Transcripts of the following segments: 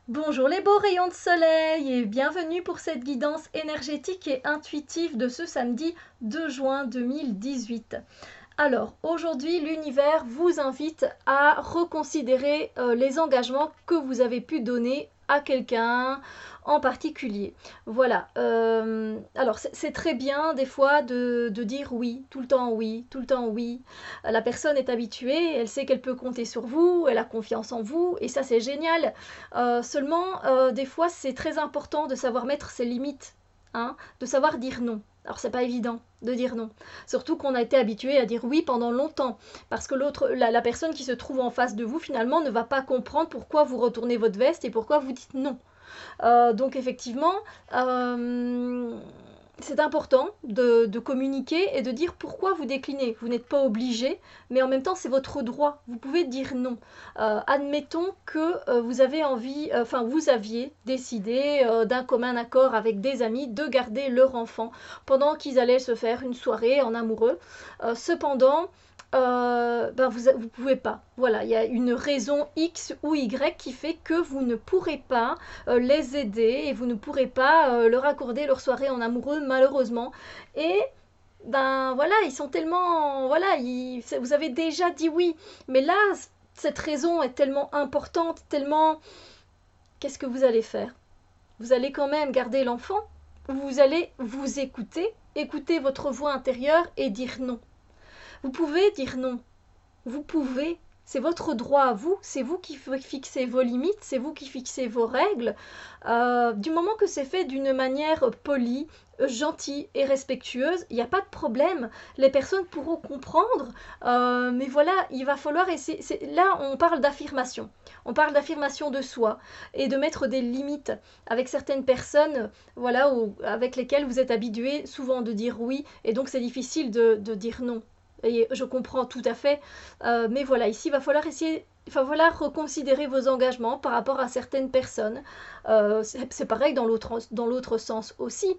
Bonjour les beaux rayons de soleil et bienvenue pour cette guidance énergétique et intuitive de ce samedi 2 juin 2018. Alors aujourd'hui l'univers vous invite à reconsidérer les engagements que vous avez pu donner à quelqu'un en particulier. Voilà, alors c'est très bien des fois de dire oui, tout le temps oui, tout le temps oui. La personne est habituée, elle sait qu'elle peut compter sur vous, elle a confiance en vous et ça c'est génial. Seulement, des fois c'est très important de savoir mettre ses limites, hein, de savoir dire non. Alors c'est pas évident de dire non. Surtout qu'on a été habitué à dire oui pendant longtemps. Parce que la personne qui se trouve en face de vous finalement ne va pas comprendre pourquoi vous retournez votre veste et pourquoi vous dites non. Donc effectivement, euh, c'est important de communiquer et de dire pourquoi vous déclinez. Vous n'êtes pas obligé, mais en même temps c'est votre droit. Vous pouvez dire non. Admettons que vous avez envie, vous aviez décidé d'un commun accord avec des amis de garder leur enfant pendant qu'ils allaient se faire une soirée en amoureux. Cependant, vous pouvez pas. Voilà, il y a une raison X ou Y qui fait que vous ne pourrez pas les aider et vous ne pourrez pas leur accorder leur soirée en amoureux malheureusement. Et ben voilà, ils sont tellement voilà, vous avez déjà dit oui, mais là cette raison est tellement importante, tellement qu'est-ce que vous allez faire? Vous allez quand même garder l'enfant ou vous allez vous écouter, écouter votre voix intérieure et dire non. Vous pouvez dire non. Vous pouvez. C'est votre droit à vous, c'est vous qui fixez vos limites, c'est vous qui fixez vos règles. Du moment que c'est fait d'une manière polie, gentille et respectueuse, il n'y a pas de problème. Les personnes pourront comprendre, mais voilà, il va falloir essayer. Là, on parle d'affirmation. On parle d'affirmation de soi et de mettre des limites avec certaines personnes, voilà, avec lesquelles vous êtes habitué souvent de dire oui, et donc c'est difficile de dire non. Et je comprends tout à fait, mais voilà, ici il va falloir reconsidérer vos engagements par rapport à certaines personnes. C'est pareil dans l'autre sens aussi.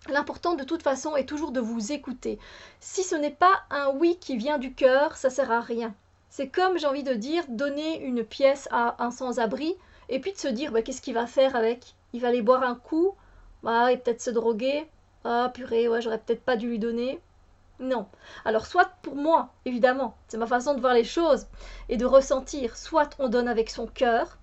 L'important de toute façon est toujours de vous écouter. Si ce n'est pas un oui qui vient du cœur, ça sert à rien. C'est comme, j'ai envie de dire, donner une pièce à un sans-abri et puis de se dire bah, qu'est-ce qu'il va faire avec? Il va aller boire un coup, bah, et peut-être se droguer. Ah purée, ouais, j'aurais peut-être pas dû lui donner. Non. Alors soit pour moi, évidemment, c'est ma façon de voir les choses et de ressentir, soit on donne avec son cœur,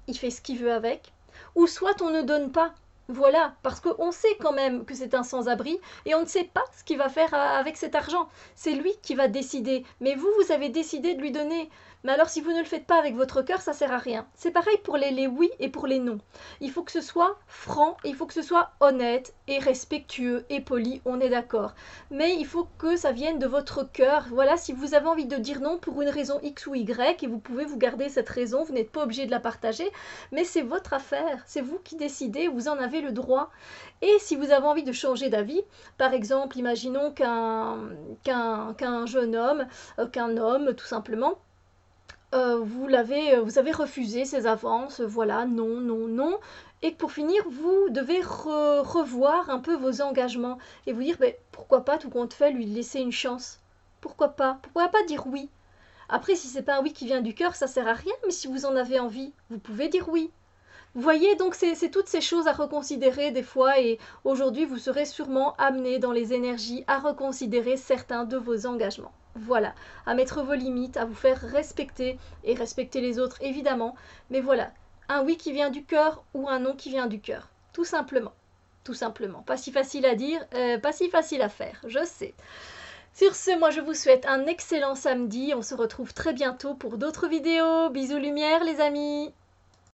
il fait ce qu'il veut avec, ou soit on ne donne pas. Voilà, parce qu'on sait quand même que c'est un sans-abri et on ne sait pas ce qu'il va faire avec cet argent. C'est lui qui va décider. Mais vous, vous avez décidé de lui donner. Mais alors si vous ne le faites pas avec votre cœur, ça sert à rien. C'est pareil pour les oui et pour les non. Il faut que ce soit franc, il faut que ce soit honnête et respectueux et poli, on est d'accord. Mais il faut que ça vienne de votre cœur. Voilà, si vous avez envie de dire non pour une raison X ou Y, et vous pouvez vous garder cette raison, vous n'êtes pas obligé de la partager, mais c'est votre affaire, c'est vous qui décidez, vous en avez le droit. Et si vous avez envie de changer d'avis, par exemple, imaginons qu'un jeune homme, qu'un homme tout simplement, vous avez refusé ses avances, voilà, non, non, non. Et pour finir, vous devez revoir un peu vos engagements et vous dire, ben, pourquoi pas, tout compte fait, lui laisser une chance. Pourquoi pas dire oui. Après, si c'est pas un oui qui vient du cœur, ça sert à rien, mais si vous en avez envie, vous pouvez dire oui. Vous voyez, donc c'est toutes ces choses à reconsidérer des fois et aujourd'hui vous serez sûrement amené dans les énergies à reconsidérer certains de vos engagements. Voilà, à mettre vos limites, à vous faire respecter et respecter les autres évidemment, mais voilà, un oui qui vient du cœur ou un non qui vient du cœur, tout simplement. Tout simplement. Pas si facile à dire, pas si facile à faire, je sais. Sur ce, moi je vous souhaite un excellent samedi, on se retrouve très bientôt pour d'autres vidéos. Bisous lumière les amis!